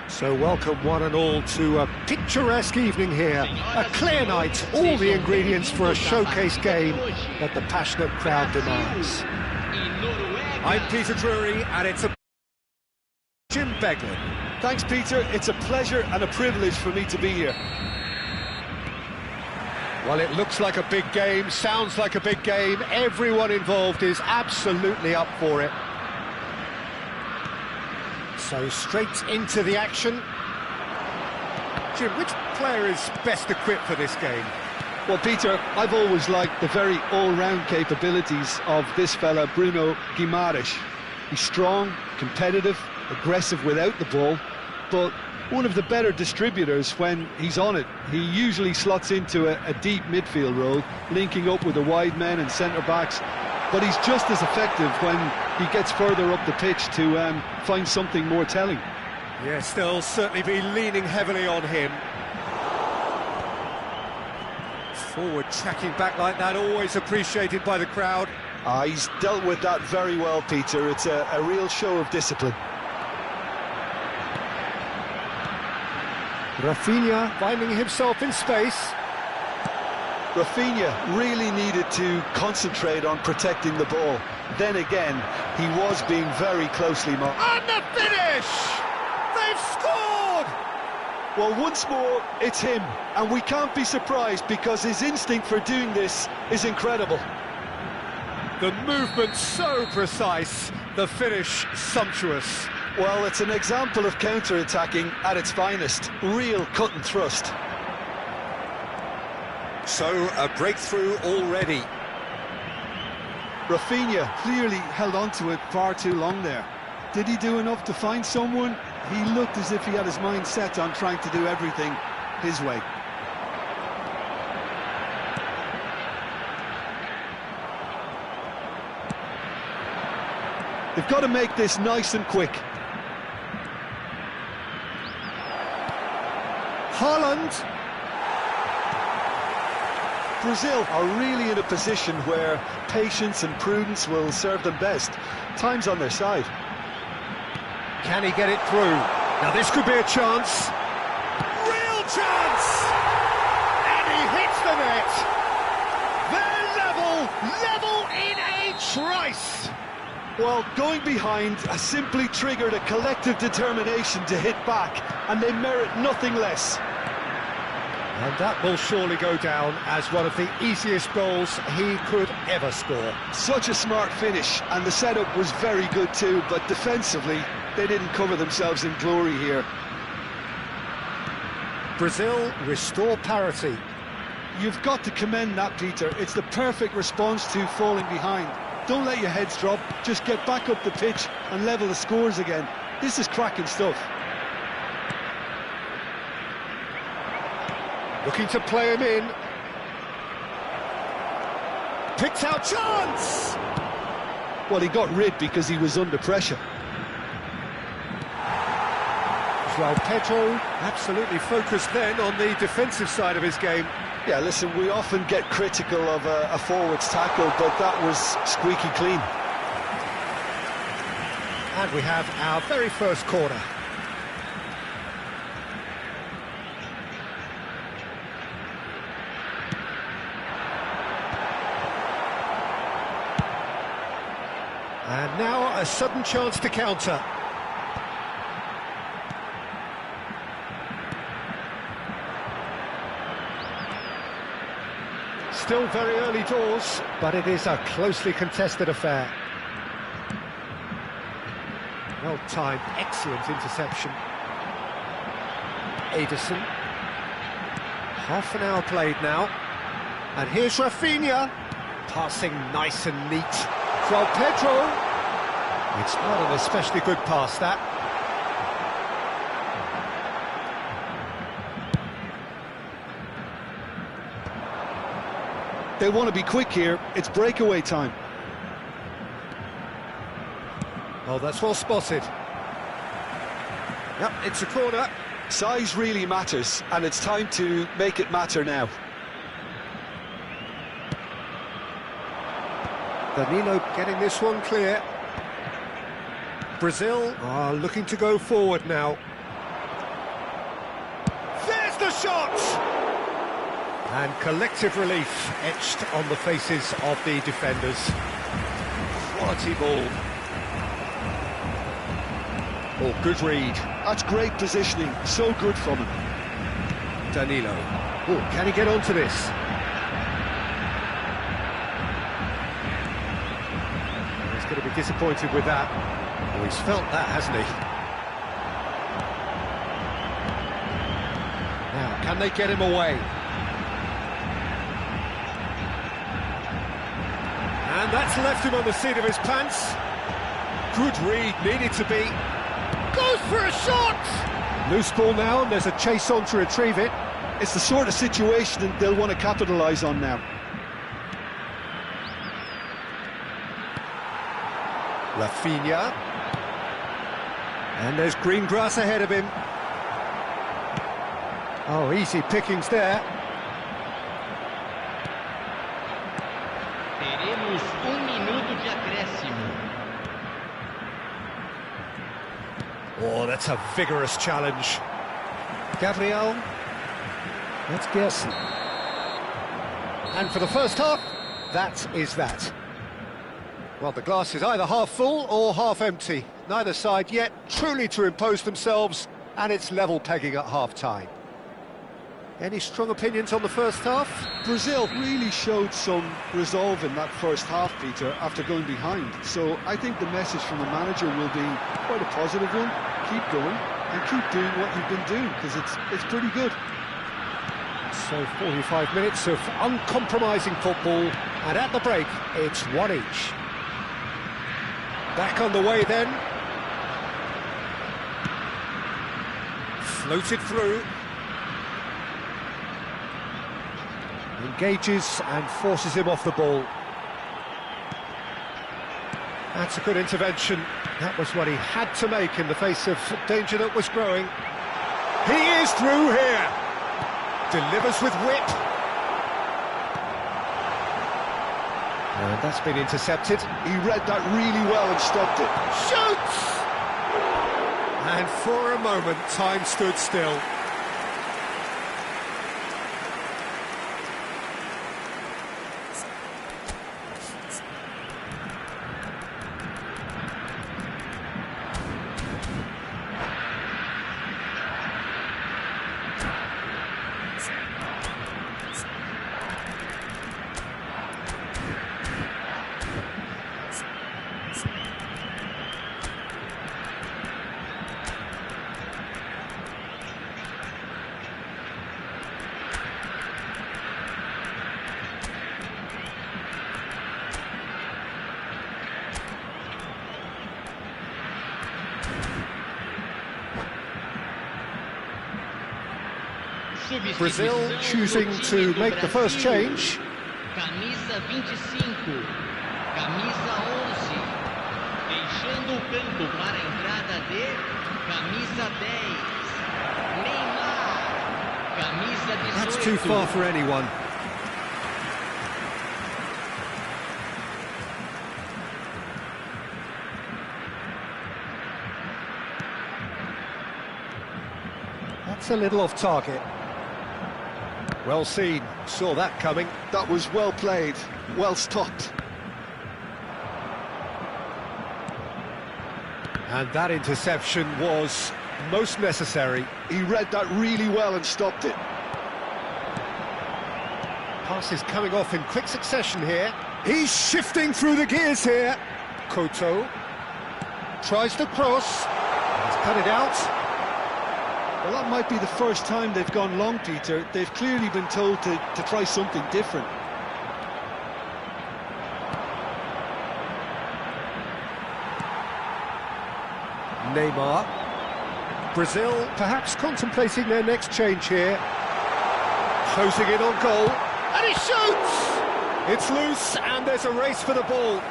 So welcome one and all to a picturesque evening here. A clear night, all the ingredients for a showcase game that the passionate crowd demands. I'm Peter Drury and it's a Jim Beglin. Thanks, Peter. It's a pleasure and a privilege for me to be here. Well, it looks like a big game, sounds like a big game. Everyone involved is absolutely up for it. So straight into the action. Jim, which player is best equipped for this game? Well, Peter, I've always liked the very all-round capabilities of this fella, Bruno Guimaraes. He's strong, competitive, aggressive without the ball, but one of the better distributors when he's on it. He usually slots into a deep midfield role, linking up with the wide men and centre-backs, but he's just as effective when he gets further up the pitch to find something more telling. Yes, they'll certainly be leaning heavily on him. Forward tracking back like that, always appreciated by the crowd. He's dealt with that very well, Peter. It's a real show of discipline. Rafinha finding himself in space. Rafinha really needed to concentrate on protecting the ball. Then again, he was being very closely marked. And the finish! They've scored! Well, once more, it's him. And we can't be surprised because his instinct for doing this is incredible. The movement so precise, the finish sumptuous. Well, it's an example of counter-attacking at its finest. Real cut and thrust. So, a breakthrough already. Rafinha clearly held on to it far too long there. Did he do enough to find someone? He looked as if he had his mind set on trying to do everything his way. They've got to make this nice and quick. Haaland! Brazil are really in a position where patience and prudence will serve them best. Time's on their side. Can he get it through? Now this could be a chance. Real chance! And he hits the net. They're level in a trice. Well, going behind has simply triggered a collective determination to hit back, and they merit nothing less. And that will surely go down as one of the easiest goals he could ever score. Such a smart finish, and the setup was very good too, but defensively, they didn't cover themselves in glory here. Brazil restore parity. You've got to commend that, Peter. It's the perfect response to falling behind. Don't let your heads drop, just get back up the pitch and level the scores again. This is cracking stuff. Looking to play him in. Picks out chance! Well, he got rid because he was under pressure. João Pedro absolutely focused then on the defensive side of his game. Yeah, listen, we often get critical of a forward's tackle, but that was squeaky clean. And we have our very first corner. And now a sudden chance to counter. Still very early doors, but it is a closely contested affair. Well timed, excellent interception. Ederson. Half an hour played now. And here's Rafinha. Passing nice and neat. João Pedro. It's not an especially good pass, that. They want to be quick here. It's breakaway time. Oh, that's well spotted. Yep, it's a corner. Size really matters, and it's time to make it matter now. Danilo getting this one clear. Brazil are looking to go forward now. shot! And collective relief etched on the faces of the defenders. Quality ball. Oh, good read. That's great positioning, so good from him. Danilo. Oh, can he get onto this? Oh, he's going to be disappointed with that. Oh, he's felt that, hasn't he? Now, can they get him away? And that's left him on the seat of his pants. Good read, needed to be. Goes for a shot! Loose ball now, and there's a chase on to retrieve it. It's the sort of situation that they'll want to capitalise on now. Rafinha. And there's green grass ahead of him. Oh, easy pickings there. Teremos minuto de acréscimo. Oh, that's a vigorous challenge. Gabriel. Let's guess. And for the first half, that is that. Well, the glass is either half full or half empty. Neither side yet truly to impose themselves, and it's level pegging at half-time. Any strong opinions on the first half? Brazil really showed some resolve in that first half, Peter, after going behind. So I think the message from the manager will be quite a positive one. Keep going and keep doing what you've been doing, because it's pretty good. So 45 minutes of uncompromising football, and at the break, it's one each. Back on the way then. Floated through. Engages and forces him off the ball. That's a good intervention. That was what he had to make in the face of danger that was growing. He is through here. Delivers with whip. And that's been intercepted. He read that really well and stopped it. Shoots! And for a moment, time stood still. Brazil choosing to make the first change. Camisa 25, camisa 11, deixando o campo para a entrada de camisa 10, Neymar, camisa 18. That's too far for anyone. That's a little off target. Well seen, saw that coming. That was well played, well stopped. And that interception was most necessary. He read that really well and stopped it. Passes coming off in quick succession here. He's shifting through the gears here. Koto tries to cross. He's cut it out. Well, that might be the first time they've gone long, Peter. They've clearly been told to try something different. Neymar. Brazil perhaps contemplating their next change here. Closing in on goal. And he shoots! It's loose and there's a race for the ball.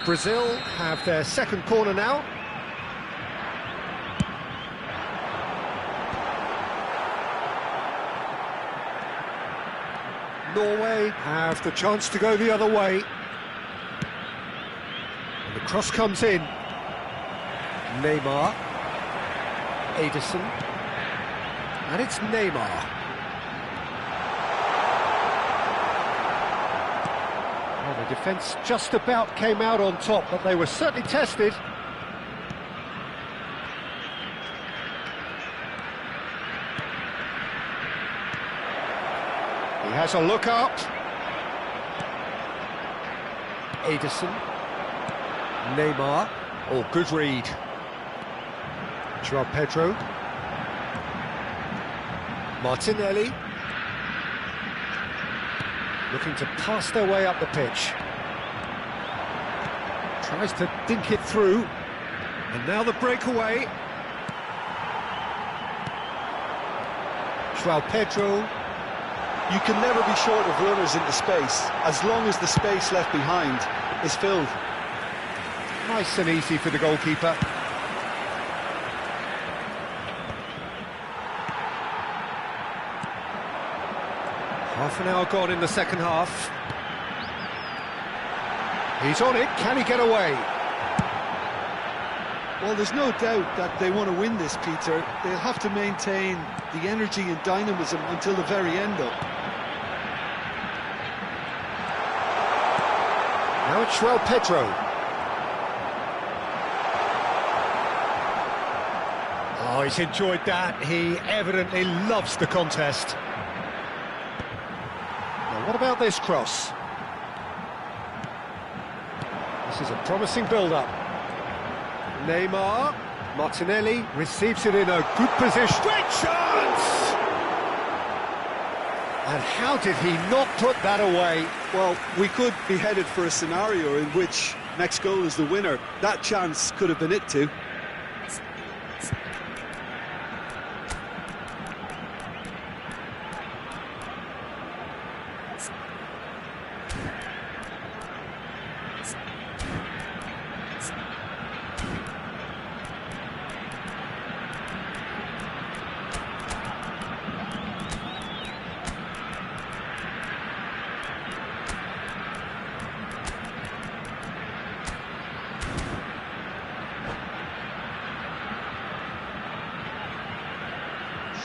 Brazil have their second corner now. Norway have the chance to go the other way. The cross comes in. Neymar. Ederson. And it's Neymar. Well, the defence just about came out on top, but they were certainly tested. He has a look up. Ederson. Neymar. Oh, good read. Joao Pedro. Martinelli. Looking to pass their way up the pitch. Tries to dink it through. And now the breakaway. Joao Pedro. You can never be short of runners into space, as long as the space left behind is filled. Nice and easy for the goalkeeper. Half an hour gone in the second half. He's on it, can he get away? Well, there's no doubt that they want to win this, Peter. They'll have to maintain the energy and dynamism until the very end, though. Now it's Joao Pedro. Oh, he's enjoyed that. He evidently loves the contest. Now, what about this cross? This is a promising build-up. Neymar. Martinelli receives it in a good position. Great chance! And how did he not put that away? Well, we could be headed for a scenario in which next goal is the winner. That chance could have been it too.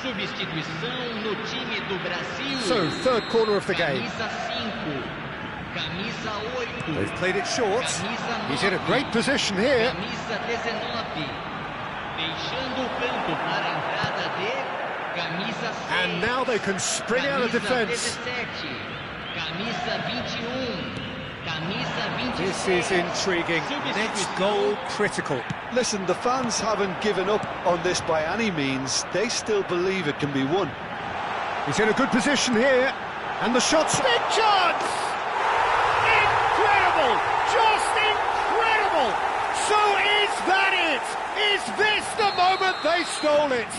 Substituição no time do Brasil. So, third corner of the game. Camisa 5, camisa 8. They've played it short. Camisa 9, He's in a great position here. Camisa 19. Deixando o campo para a entrada de camisa 6. And now they can spring out of defence. Camisa 21. Camisa 27. This is intriguing. Next goal critical. Listen, the fans haven't given up on this by any means. They still believe it can be won. He's in a good position here. And the shot's big chance! Incredible! Just incredible! So is that it? Is this the moment they stole it?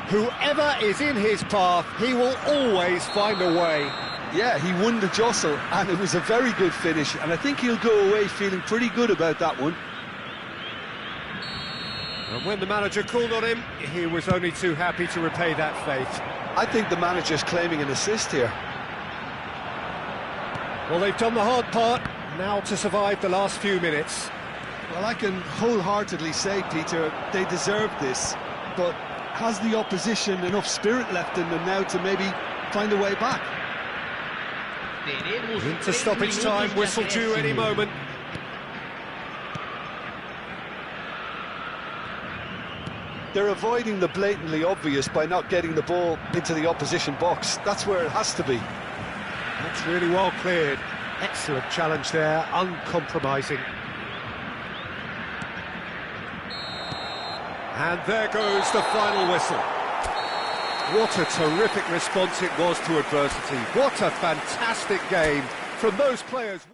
Whoever is in his path, he will always find a way. Yeah, he won the jostle, and it was a very good finish, and I think he'll go away feeling pretty good about that one. And when the manager called on him, he was only too happy to repay that faith. I think the manager's claiming an assist here. Well, they've done the hard part, now to survive the last few minutes. Well, I can wholeheartedly say, Peter, they deserve this, but has the opposition enough spirit left in them now to maybe find a way back? Into stoppage time, whistle due any moment. They're avoiding the blatantly obvious by not getting the ball into the opposition box. That's where it has to be. That's really well cleared. Excellent challenge there, uncompromising. And there goes the final whistle. What a terrific response it was to adversity. What a fantastic game from those players.